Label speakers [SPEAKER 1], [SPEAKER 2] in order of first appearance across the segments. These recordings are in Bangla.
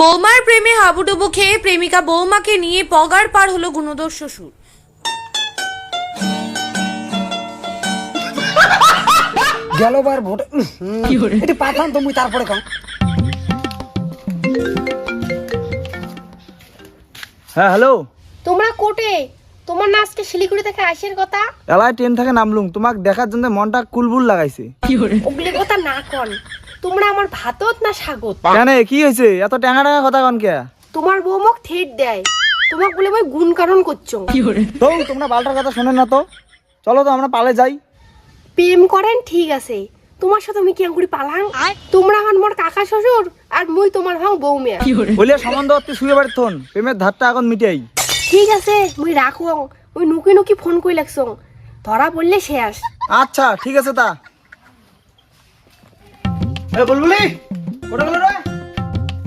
[SPEAKER 1] বৌমার প্রেমে হাবুডুবু খেয়ে প্রেমিকা বৌমাকে নিয়ে পগার পার হলো গুণধর শ্বশুর।
[SPEAKER 2] গেলবার ভোট এটি পাঠান তুমি তারপরে কম।
[SPEAKER 3] হ্যাঁ হ্যালো,
[SPEAKER 4] তোমরা কোটে? তোমার না আজকে শিলিগুড়ি থেকে আইসের কথা?
[SPEAKER 3] এলাই ট্রেন থেকে নামলুম, তোমাক দেখার জন্য মনটা কুলবুল লাগাইছে।
[SPEAKER 4] ওগুলি কথা না কন, তোমরা আমার ভাতত না স্বাগত।
[SPEAKER 3] কেন কি হয়েছে এত ট্যাঙা ট্যাঙা কথা কন কে?
[SPEAKER 4] তোমার বউ মোক থেট দেয়, তোমাক বলে মই গুণ কারণ করছো।
[SPEAKER 3] তো তোমরা বালটার কথা শোনেন না তো, চলো তো আমরা পালে যাই।
[SPEAKER 4] প্রেম করেন ঠিক আছে, তোমার সাথে আমি কি আঙ্গুরি পালাং? তোমরা হন মোর কাকা শ্বশুর আর মুই তোমার হং বউ মেয়া।
[SPEAKER 3] বলে সম্বন্ধ অতি শুয়ে বাড়ি থন, প্রেমের ধারটা এখন মিটাই।
[SPEAKER 4] ঠিক আছে মুই রাখো, ওই নুকি নুকি ফোন কই লাগছো, ধরা পড়লে শেষ।
[SPEAKER 3] আচ্ছা ঠিক আছে তা। এ বুলবুলি কোটা গেল রে?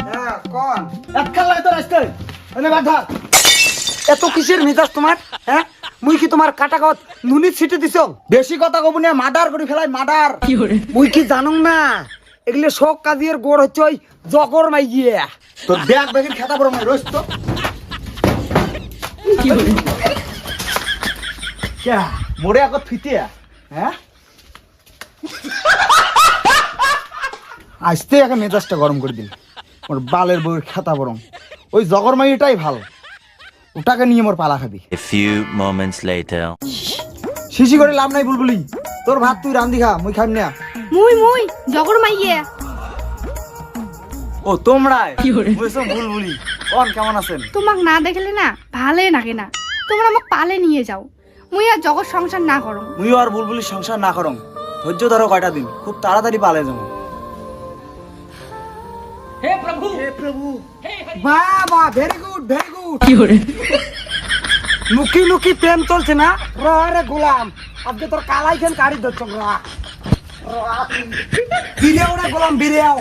[SPEAKER 2] হ্যাঁ কোন
[SPEAKER 3] একখান লাগে তো রাস্তায় এনে বাধা।
[SPEAKER 2] এত কিসের মেজাজ তোমার? হ্যাঁ মুই কি তোমার কাটা কত নুনি ছিটে দিছ?
[SPEAKER 3] বেশি কথা কব না, মার্ডার করে ফেলাই মার্ডার।
[SPEAKER 2] মুই কি জানুম না এগুলো শোক কাজিয়ের গোড় হচ্ছে ওই জগর মাই গিয়ে
[SPEAKER 3] তোর ব্যাগ ব্যাগের খাতা বড় মাই রইস তো। কে মোরে আগত ফিতিয়া? হ্যাঁ আসতে এখন মেজাজটা গরম করে দিন। ওর বালের বউয়ের খাতা বরং ওই জগর মাই এটাই ভালো, ওটাকে নিয়ে মোর পালা খাবি।
[SPEAKER 5] A few moments later.
[SPEAKER 3] শিশি করে লাভ নাই বুলবুলি, তোর ভাত তুই রান্ধি খা, মুই খাই না।
[SPEAKER 4] মুই মুই জগর মাইয়ে।
[SPEAKER 3] ও তোমরাই বুঝছো বুলবুলি, কোন কেমন আছেন?
[SPEAKER 4] তোমাক না দেখলে না ভালে লাগে না, তোমরা আমাকে পালে নিয়ে যাও, মুই আর জগৎ সংসার না করো।
[SPEAKER 3] মুইও আর বুলবুলির সংসার না করং, ধৈর্য ধরো কয়টা দিন, খুব তাড়াতাড়ি পালে যাবো।
[SPEAKER 2] হে প্রভু বাহ বাহ ভেরি গুড ভেরি গুড। লুকি লুকি প্রেম চলছে না? রে গোলাম আজকে তোর কালাই খেন কাড়ি ধরছ। বিরিয়াও রে গোলাম বিরিয়াও,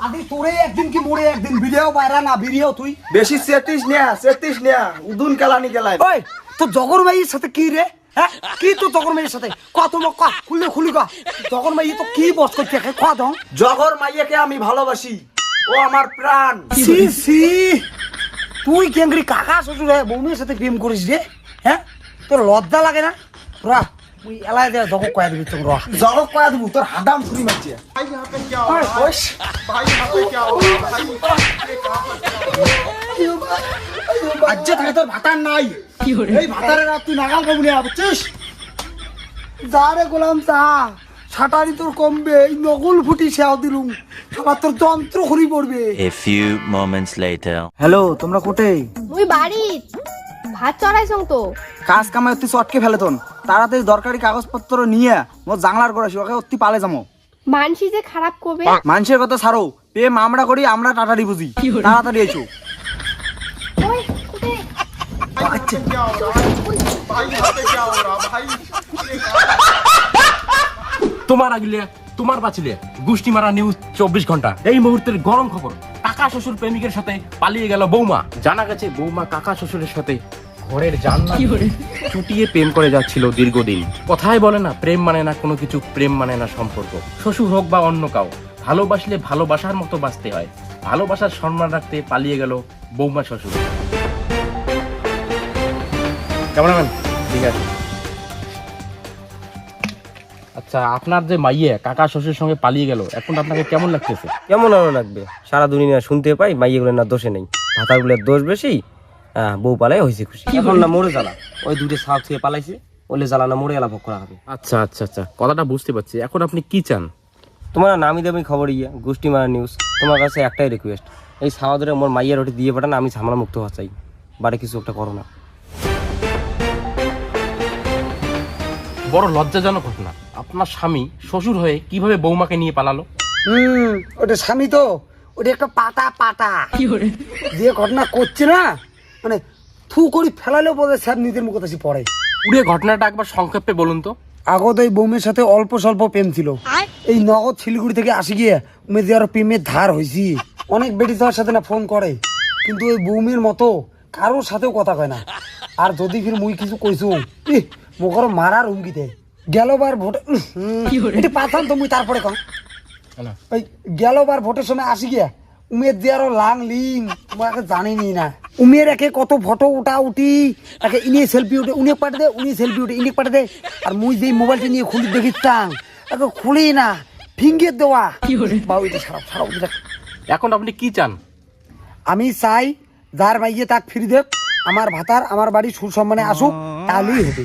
[SPEAKER 2] আদি তোরে একদিন কি মোরে একদিন বিরিয়াও বাইরা না বিরিয়াও তুই।
[SPEAKER 3] বেশি চেতিস না উদুন কেলানি কেলাই।
[SPEAKER 2] ওই তোর জগর মাইয়ের সাথে কি রে? হ্যাঁ কি তো জগর মাইয়ের সাথে কত মুখ কা খুলে খুলি কা জগর মাইয়ে তো কি বস করছে খা দাও।
[SPEAKER 3] জগর মাইয়াকে আমি ভালোবাসি, ও আমার প্রাণ।
[SPEAKER 2] সি সি তুই কেঙ্গরি কাকা শ্বশুর বৌমের সাথে প্রেম করিস রে? হ্যাঁ তোর লজ্জা লাগে না? রা তুই এলাই দে জগৎ কয়া দিবি তোর রা
[SPEAKER 3] জগৎ কয়া দেবো, তোর হাদাম ছুরি মারছে। আজ থেকে তোর ভাতার নাই, এই ভাতারের আর তুই নাগাল কবুলি বুঝছিস?
[SPEAKER 2] যা রে গোলাম যা, ছাটারি তোর কমবে, এই নকল ফুটি সেও দিলুম, সবার তোর যন্ত্র খুলি পড়বে।
[SPEAKER 5] A few moments later.
[SPEAKER 3] Hello তোমরা কোটে?
[SPEAKER 4] মুই বাড়ি ভাত চড়াইছং তো।
[SPEAKER 3] কাজ কামাই অতি চটকে ফেলেতন, তাড়াতাড়ি দরকারি কাগজপত্র নিয়ে মোর জাংলার করাছি, ওকে অতি পালে যাবো।
[SPEAKER 4] মানসি যে খারাপ করবে।
[SPEAKER 3] মানুষের কথা ছাড়ো, প্রেম আমরা করি, আমরা টাটারি বুঝি। তাড়াতাড়ি এসো।
[SPEAKER 4] ওই কোটে?
[SPEAKER 6] তোমার আগিলে তোমার বাঁচিলে গুষ্টি মারা নিউজ 24 ঘন্টা। এই মুহূর্তের গরম খবর, কাকা শ্বশুর প্রেমিকের সাথে পালিয়ে গেল বৌমা। জানা গেছে বৌমা কাকা শ্বশুরের সাথে ঘরের জানলা চুটিয়ে প্রেম করে যাচ্ছিল দীর্ঘদিন। কথায় বলে না প্রেম মানে না কোনো কিছু, প্রেম মানে না সম্পর্ক। শ্বশুর হোক বা অন্য কাউ, ভালোবাসলে ভালোবাসার মতো বাঁচতে হয়। ভালোবাসার সম্মান রাখতে পালিয়ে গেল বৌমা শ্বশুর। ক্যামেরাম্যান ঠিক আছে। আচ্ছা আপনার যে মাইয়ে কাকা শ্বশুরের সঙ্গে পালিয়ে গেল, এখন আপনাকে কেমন লাগতেছে?
[SPEAKER 7] কেমন আরো লাগবে? সারা দুনিয়া শুনতে পাই মাইয়েগুলোর না দোষে নেই, ভাতারগুলোর দোষ বেশি। বউ পালাই হয়েছে খুশি, এখন না মরে জ্বালা। ওই দুটো সাপ থেকে পালাইছে, ওলে জ্বালা না মরে এলা ভোগ করা হবে।
[SPEAKER 6] আচ্ছা আচ্ছা আচ্ছা, কথাটা বুঝতে পারছি। এখন আপনি কি চান?
[SPEAKER 7] তোমার নামি দামি খবর ইয়ে গোষ্ঠী মারা নিউজ, তোমার কাছে একটাই রিকোয়েস্ট, এই সাওয়াদের মোর মাইয়ের ওটি দিয়ে পাঠান, আমি ঝামেলা মুক্ত হওয়া চাই। বাড়ি কিছু একটা করো না।
[SPEAKER 6] বড় লজ্জাজনক ঘটনা, আপনার স্বামী শ্বশুর হয়ে কিভাবে বৌমাকে নিয়ে পালালো?
[SPEAKER 2] ওটা স্বামী তো, ওটা একটা পাতা পাতা যে ঘটনা করছে না, মানে থু করি ফেলালেও বোধ হয় স্যার নিজের মুখে আসি পড়ে।
[SPEAKER 6] পুরো ঘটনাটা একবার সংক্ষেপে বলুন তো।
[SPEAKER 2] আগত ওই বৌমের সাথে অল্প স্বল্প প্রেম ছিল, এই নগদ শিলিগুড়ি থেকে আসি গিয়ে মেয়েদের আরো প্রেমের ধার হয়েছি। অনেক বেটি তোমার সাথে না ফোন করে, কিন্তু ওই বৌমের মতো কারোর সাথেও কথা কয় না। আর যদি ফির মুই কিছু কইছু মুখর মারার হুমকি দেয়। গেলবার ভোট এটি পাঠান তো মুই তারপরে কম। ওই গেলবার ভোটের সময় আসি গিয়া উমের যে আরো লাং লিং তোমাকে জানিনি না। উমের একে কত ফটো উঠা উঠি, একে ইনি সেলফি উঠে উনি পাঠে দে, উনি সেলফি উঠে ইনি পাঠে দে। আর মুই যেই মোবাইলটা নিয়ে খুলি দেখিতাম একে খুলি না, ফিঙ্গের দেওয়া। বাবু এটা সারা সারা উঠে দেখ।
[SPEAKER 6] এখন আপনি কি চান?
[SPEAKER 2] আমি চাই যার মাইয়ে তাক ফিরি দেব, আমার ভাতার আমার বাড়ি সুসম্মানে আসুক, তাহলেই হবে।